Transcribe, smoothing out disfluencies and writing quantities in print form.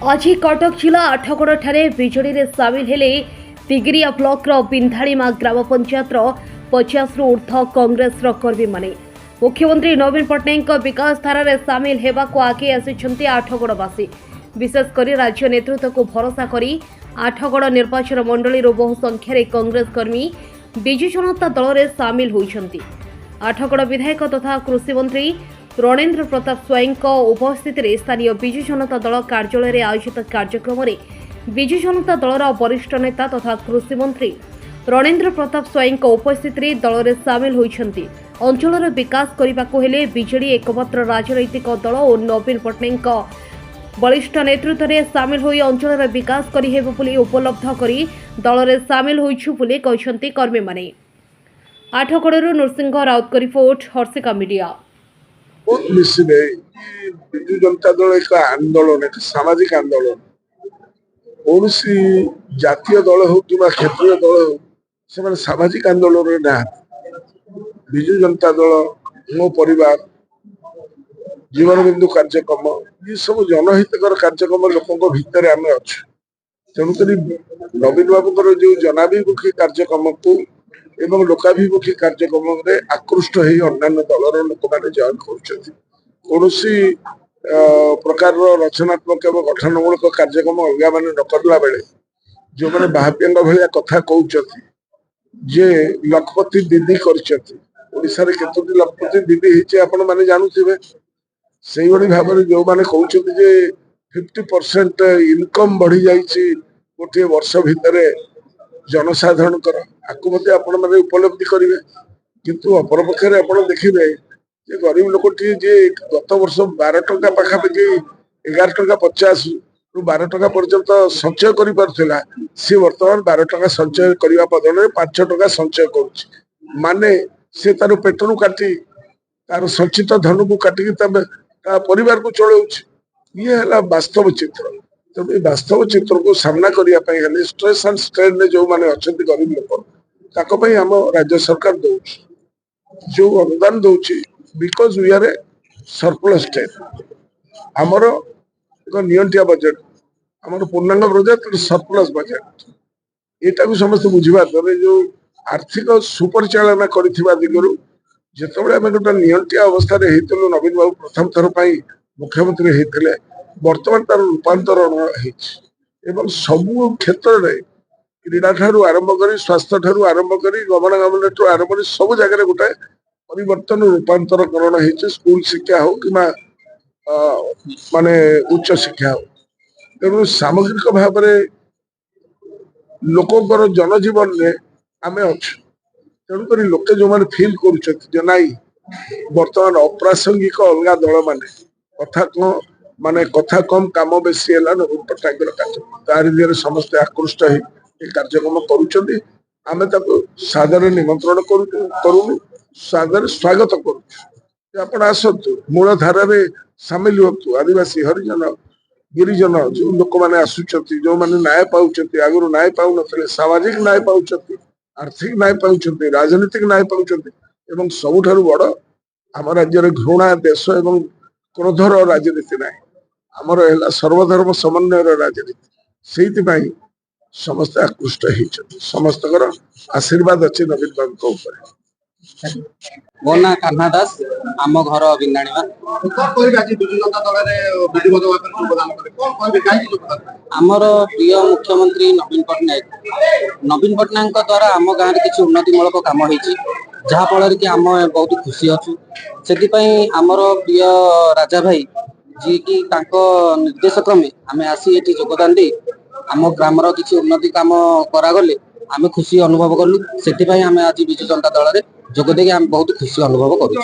आज कटक जिला आठगड़ ठारे बिजेडी रे सामिल हेले तिगिरिया ब्लॉक बिंधाड़ीमा ग्राम पंचायत 50 रु ऊर्ध्व कांग्रेस कर्मी माने मुख्यमंत्री नवीन पट्टनायक विकास धारा सामिल हेबाकु आगे आसिछन्ति आठगड़वासी। विशेषकर राज्य नेतृत्व को भरोसा करी आठगड़ निर्वाचन मंडली बहु संख्यार कांग्रेस कर्मी विजु जनता दल में सामिल होइछन्ति। आठगड़ विधायक तथा कृषि मंत्री रणेन्द्र प्रताप स्वयं उपस्थित स्थानीय विजु जनता दल कार्यालय आयोजित कार्यक्रम में विजु जनता दलर वरिष्ठ नेता तथा कृषि मंत्री रणेन्द्र प्रताप स्वयं उपस्थित दल में सामिल होइछन्ति। अंचलर विकास करने हेले बीजेडी एकमात्र राजनैतिक दल और नवीन पट्टनायक वरिष्ठ नेतृत्व में सामिल होई अंचलर विकास करिहेबो बोली उपलब्ध करी दल में सामिल होइछु बोली कहछन्ति कर्मी माने। आठगड़रू नरसिंह राउत को रिपोर्ट, हर्षिका मीडिया। बहुत निश्चित है कि विजु जनता दल एक आंदोलन, एक सामाजिक आंदोलन। कौन सी जातीय दल हो कि क्षेत्रीय दल हो, से सामाजिक आंदोलन ना विजु जनता दल मो परिवार जीवन बिंदु कार्यक्रम ये सब जनहितकर कार्यक्रम लोकों भितर आम अच्छे। तेणुक नवीन बाबू जो जनाभिमुखी कार्यक्रम को एवं लोकाभिमुखी कार्यक्रम में आकृष्ट हो अन्य दलर लोक मैंने जॉइन कर प्रकार रचनात्मक एवं गठनमूलक कार्यक्रम अलग मान न करला बेले जो मैंने बाह्यंग भाया कथा कहते जे लखपति दीदी करशार केतोटी लखपति दीदी होती आपण मैंने जानूे से भाव में जो मैंने कहते 50% इनकम बढ़ी जाइए गोटे वर्ष भितर जनसाधारण आपको आपण मैंने उपलब्धि करेंगे। किंतु अपरपक्षे आप देखिए गरीब लोक गत वर्ष 12 टंका पाखापाखि 11.50 रु 12 टंका पर्यंत संचय कर पार्थिला, सी बर्तमान 12 टंका संचय करने बदल 5 टंका संचय कर माने से तार पेटरू काटी तार संचित धन को काटिक परिवार को चलाऊँ। ये है वास्तव चित्र। तो ये वास्तव चित्र को सामना करने स्ट्रेस एंड स्ट्रेन में जो मैंने अच्छा गरीब लोक आम राज्य सरकार दौ जो अनुदान दौर because we are a surplus state. आमर एक नियंटिया बजेट आमर पूर्णांग बजेट सरप्लस बजेट यहाँ को समस्त बुझा दर जो आर्थिक सुपरिचालना कर दिगरू जिते आम गोटे नियंटिया अवस्था नवीन बाबू प्रथम थर पर मुख्यमंत्री होते बर्तमान तार रूपांतरण एवं सबू क्षेत्र में क्रीड़ा ठारू आरंभ कर स्वास्थ्य ठारू आरंभ कर गमनागमन ठारू आरंभ कर सब जगह गोटे परिवर्तन रूपांतरकरण हो स्कूल शिक्षा हो कि माने उच्च शिक्षा हो। तेणु सामग्रिक भाव में लोकर जनजीवन में आम अच्छे। तेणुक लोके जो मैंने फिल कर बर्तमान अप्रासंगिक अलग दल माने कथा कौन माने कथा कम काम बेसी है नवीन पट्टनायक कार्यक्रम समस्ते आकृष्ट हो कार्यक्रम करुँच। आम सादर निमंत्रण करूँ सादर स्वागत करुँ। आसतु मूल धारा सामिल हूँ। आदिवासी हरिजन गिरिजन जो लोक मैंने आसुच्च जो मैंने न्याय पाँच आगुरी न्याय पाऊन सामाजिक न्याय पाँच आर्थिक न्याय पाँच राजनीतिक न्याय पाँच एवं सबुठ बड़ आम राज्य घृणा देश एवं क्रोधर राजनीति ना आमर है सर्वधर्म समन्वय राजनीति से समस्त आकृष्ट होती समस्त आशीर्वाद अच्छे नवीन बाबू मो ना कान्हा दास आम घर बिंदाणीमा आमर प्रिय मुख्यमंत्री नवीन पट्टनायक द्वारा आम गाँव किसी उन्नतिमूलक काम होती जहाँफल कि आम बहुत खुशी अच्छु। से आमर प्रिय राजा भाई जी की निर्देश क्रमे आम आसी ये योगदान दे आम ग्रामर किसी उन्नति काम करागले आम खुशी अनुभव कलु। से आम आज विजु जनता दल में जोगदे आम बहुत खुशी अनुभव करूँ।